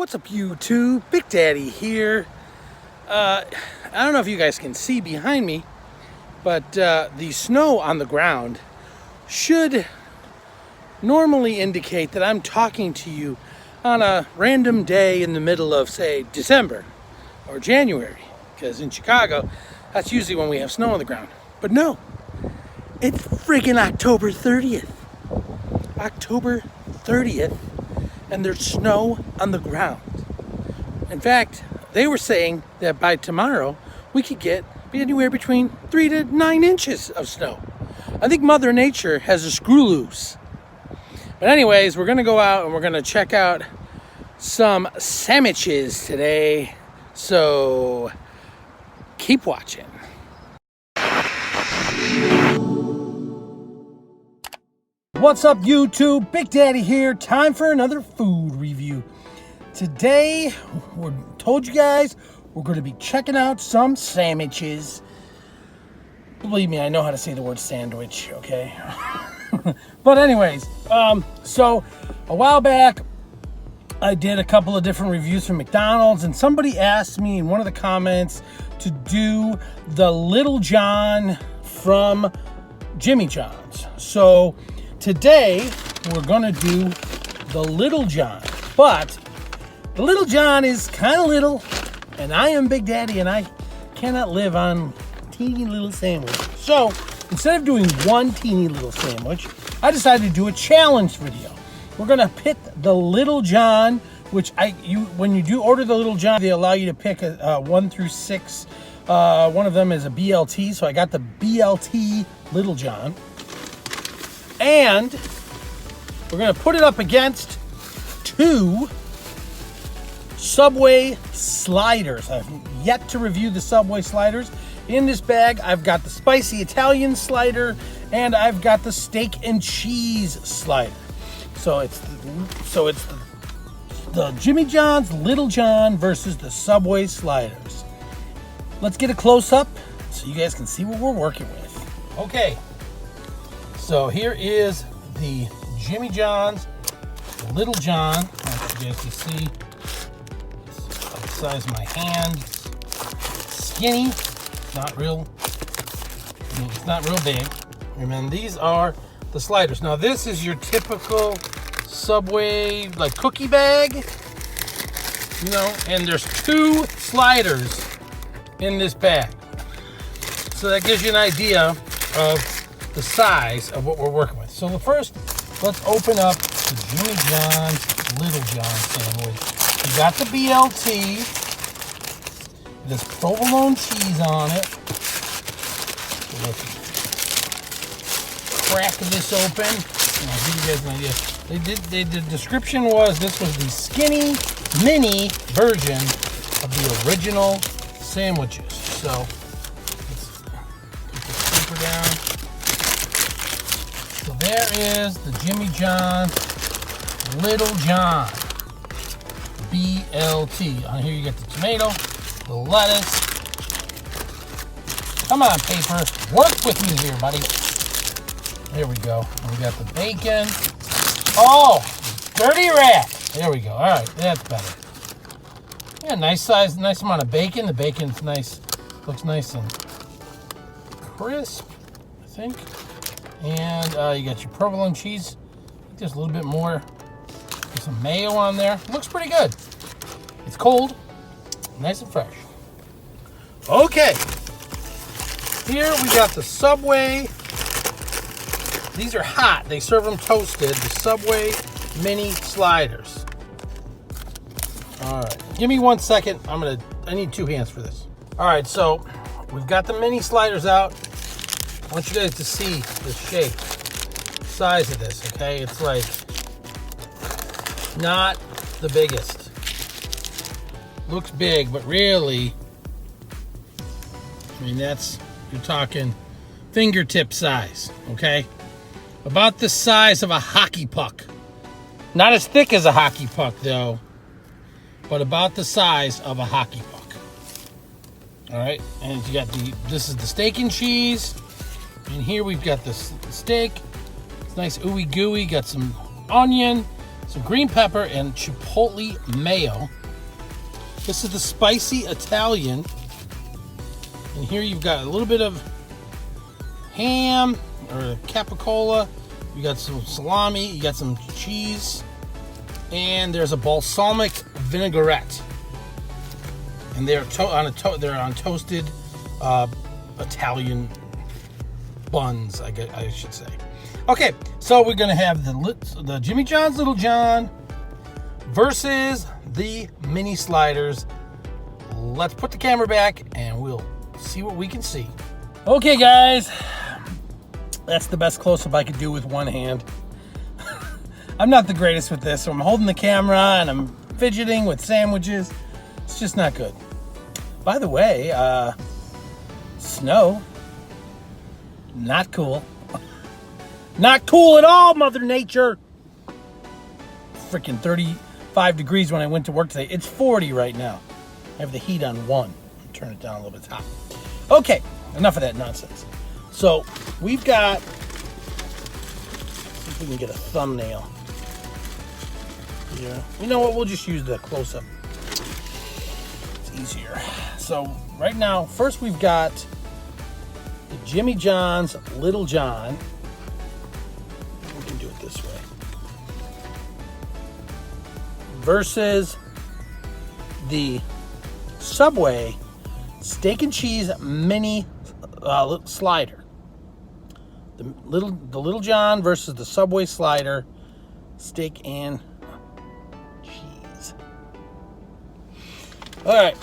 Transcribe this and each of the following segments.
What's up, YouTube? Big Daddy here. I don't know if you guys can see behind me, but the snow on the ground should normally indicate that I'm talking to you on a random day in the middle of, say, December or January, because in Chicago, that's usually when we have snow on the ground. But no, it's freaking October 30th. October 30th. And there's snow on the ground. In fact, they were saying that by tomorrow, we could get anywhere between 3 to 9 inches of snow. I think Mother Nature has a screw loose. But anyways, we're gonna go out and we're gonna check out some sandwiches today. So keep watching. What's up, YouTube? Big Daddy here. Time for another food review. Today, we told you guys we're going to be checking out some sandwiches. Believe me, I know how to say the word sandwich, okay? But anyways, so a while back, I did a couple of different reviews from McDonald's, and somebody asked me in one of the comments to do the Little John from Jimmy John's. So today, we're gonna do the Little John, but the Little John is kind of little, and I am Big Daddy, and I cannot live on teeny little sandwich. So instead of doing one teeny little sandwich, I decided to do a challenge video. We're gonna pit the Little John, which when you do order the Little John, they allow you to pick a 1 through 6. One of them is a BLT, so I got the BLT Little John. And we're going to put it up against 2 Subway sliders. I've yet to review the Subway sliders. In this bag, I've got the spicy Italian slider, and I've got the steak and cheese slider. So it's the Jimmy John's Little John versus the Subway sliders. Let's get a close-up so you guys can see what we're working with. Okay. So here is the Jimmy John's Little John. I want you guys to see. It's like the size of my hand. Skinny. It's not real big. And then these are the sliders. Now this is your typical Subway like cookie bag. You know, and there's 2 sliders in this bag. So that gives you an idea of the size of what we're working with. So first, let's open up the Jimmy John's Little John sandwich. We got the BLT. There's provolone cheese on it. So let's crack this open. And I'll give you guys an idea. The description was this was the skinny mini version of the original sandwiches. So let's put the paper down. So there is the Jimmy John's Little John BLT. On here you get the tomato, the lettuce. Come on, paper. Work with me here, buddy. There we go. And we got the bacon. Oh, dirty rat. There we go. All right, that's better. Yeah, nice size, nice amount of bacon. The bacon's nice, looks nice and crisp, I think. And you got your provolone cheese. Just a little bit more. There's some mayo on there. Looks pretty good. It's cold, nice and fresh. Okay. Here we got the Subway. These are hot. They serve them toasted. The Subway mini sliders. All right. Give me 1 second. I need 2 hands for this. All right. So we've got the mini sliders out. I want you guys to see the shape, size of this, okay? It's like not the biggest. Looks big, but really, I mean, you're talking fingertip size, okay? About the size of a hockey puck. Not as thick as a hockey puck, though, but about the size of a hockey puck. All right, and you got this is the steak and cheese. And here we've got the steak. It's nice ooey gooey. Got some onion, some green pepper and chipotle mayo. This is the spicy Italian. And here you've got a little bit of ham or capicola. You got some salami. You got some cheese. And there's a balsamic vinaigrette. And they're on toasted Italian buns, I should say. Okay, so we're gonna have the Jimmy John's Little John versus the mini sliders. Let's put the camera back and we'll see what we can see. Okay, guys, that's the best close-up I could do with one hand. I'm not the greatest with this, so I'm holding the camera and I'm fidgeting with sandwiches. It's just not good. By the way, snow, not cool. Not cool at all, Mother Nature. Freaking 35 degrees when I went to work today. It's 40 right now. I have the heat on 1. Turn it down a little bit. It's hot. Okay, enough of that nonsense. So we've got, see if we can get a thumbnail here. You know what? We'll just use the close-up. It's easier. So right now, first we've got the Jimmy John's Little John. We can do it this way. Versus the Subway steak and cheese mini slider. The Little John versus the Subway slider steak and cheese. All right.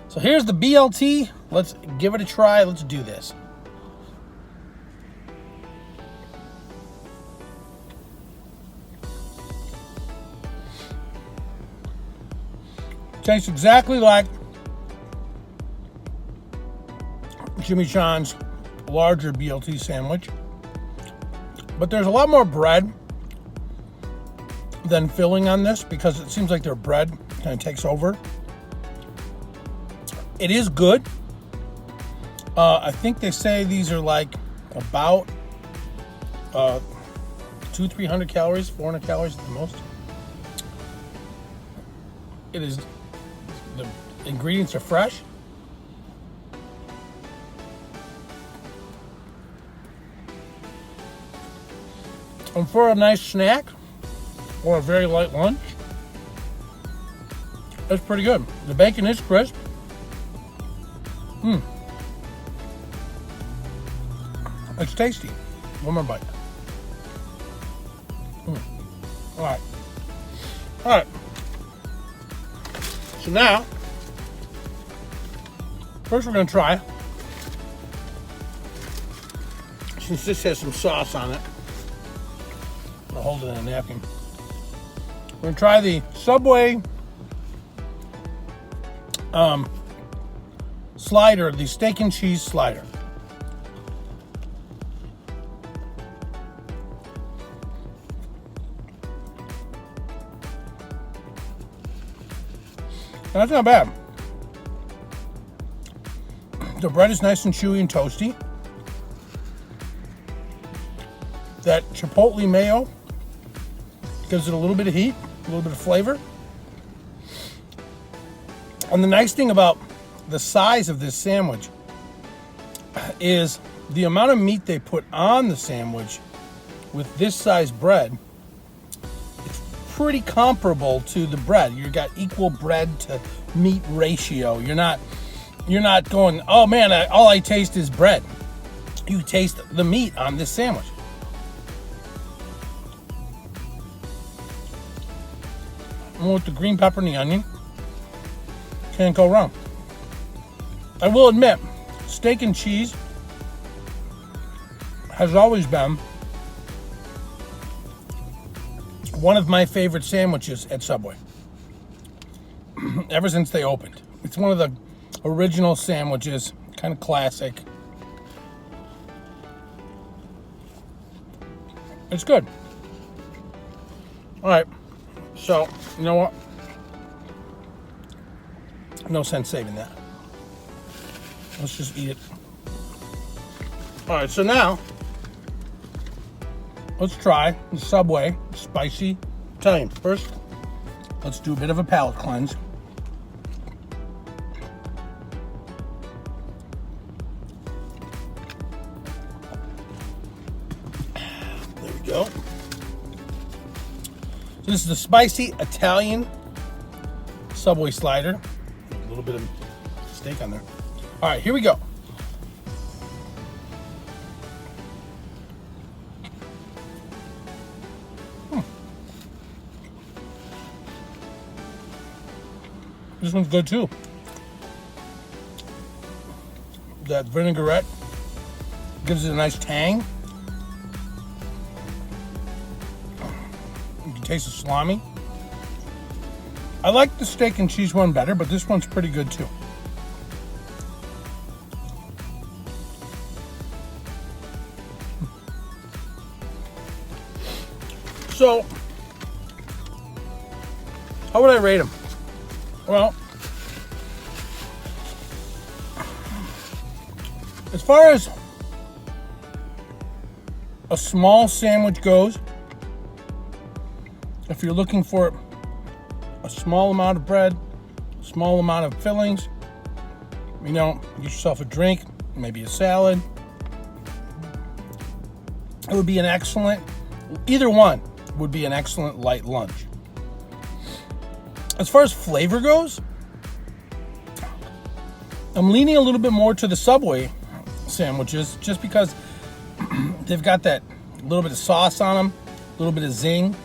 So here's the BLT. Let's give it a try. Let's do this. Tastes exactly like Jimmy John's larger BLT sandwich, but there's a lot more bread than filling on this because it seems like their bread kind of takes over. It is good. I think they say these are like about 200-300 calories, 400 calories at the most. It is, the ingredients are fresh. And for a nice snack or a very light lunch, that's pretty good. The bacon is crisp. It's tasty. One more bite. All right. So now, first we're going to try, since this has some sauce on it, I'll hold it in a napkin. We're going to try the Subway slider, the steak and cheese slider. That's not bad. The bread is nice and chewy and toasty. That chipotle mayo gives it a little bit of heat, a little bit of flavor. And the nice thing about the size of this sandwich is the amount of meat they put on the sandwich with this size bread. It's pretty comparable to the bread. You've got equal bread to meat ratio. You're not going, oh man, all I taste is bread. You taste the meat on this sandwich. And with the green pepper and the onion, can't go wrong. I will admit, steak and cheese has always been one of my favorite sandwiches at Subway. Ever since they opened. It's one of the original sandwiches, kind of classic. It's good. All right, so you know what? No sense saving that. Let's just eat it. All right, so now let's try the Subway spicy Italian. First, let's do a bit of a palate cleanse. There we go. So this is the spicy Italian Subway slider. A little bit of steak on there. All right, here we go. This one's good too. That vinaigrette gives it a nice tang. You can taste the salami. I like the steak and cheese one better, but this one's pretty good too. So, how would I rate them? Well, as far as a small sandwich goes, if you're looking for a small amount of bread, a small amount of fillings, you know, get yourself a drink, maybe a salad, it would be an excellent, either one would be an excellent light lunch. As far as flavor goes, I'm leaning a little bit more to the Subway sandwiches just because they've got that little bit of sauce on them, a little bit of zing.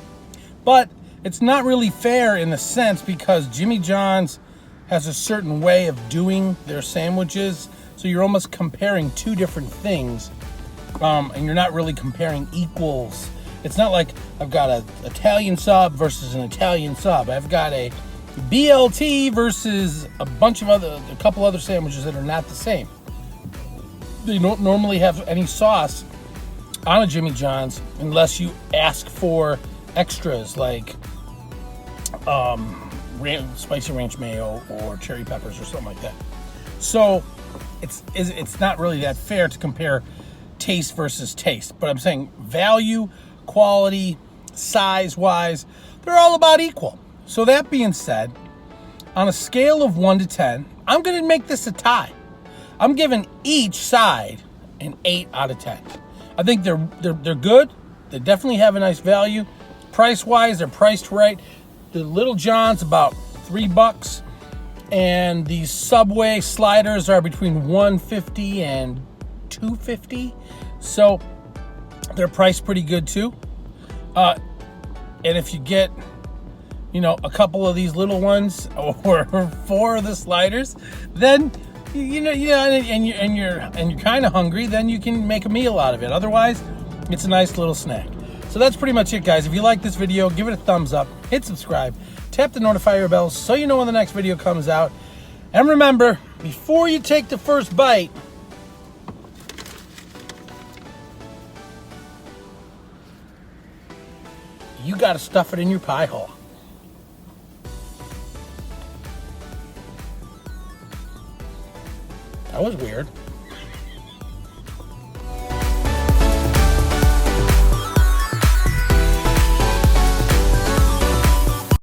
But it's not really fair in the sense because Jimmy John's has a certain way of doing their sandwiches. So you're almost comparing two different things, and you're not really comparing equals. It's not like I've got an Italian sub versus an Italian sub. I've got a BLT versus a couple other sandwiches that are not the same. They don't normally have any sauce on a Jimmy John's unless you ask for extras like spicy ranch mayo or cherry peppers or something like that. So it's not really that fair to compare taste versus taste. But I'm saying value, quality, size-wise, they're all about equal. So that being said, on a scale of 1 to 10, I'm going to make this a tie. I'm giving each side an 8 out of 10. I think they're good. They definitely have a nice value. Price-wise, they're priced right. The Little John's about $3, and these Subway sliders are between $1.50 and $2.50. So they're priced pretty good too. And if you get, you know, a couple of these little ones or 4 of the sliders, then and you're kind of hungry, then you can make a meal out of it. Otherwise, it's a nice little snack. So that's pretty much it, guys. If you like this video, give it a thumbs up, hit subscribe, tap the notifier bell so you know when the next video comes out. And remember, before you take the first bite, you got to stuff it in your pie hole. That was weird.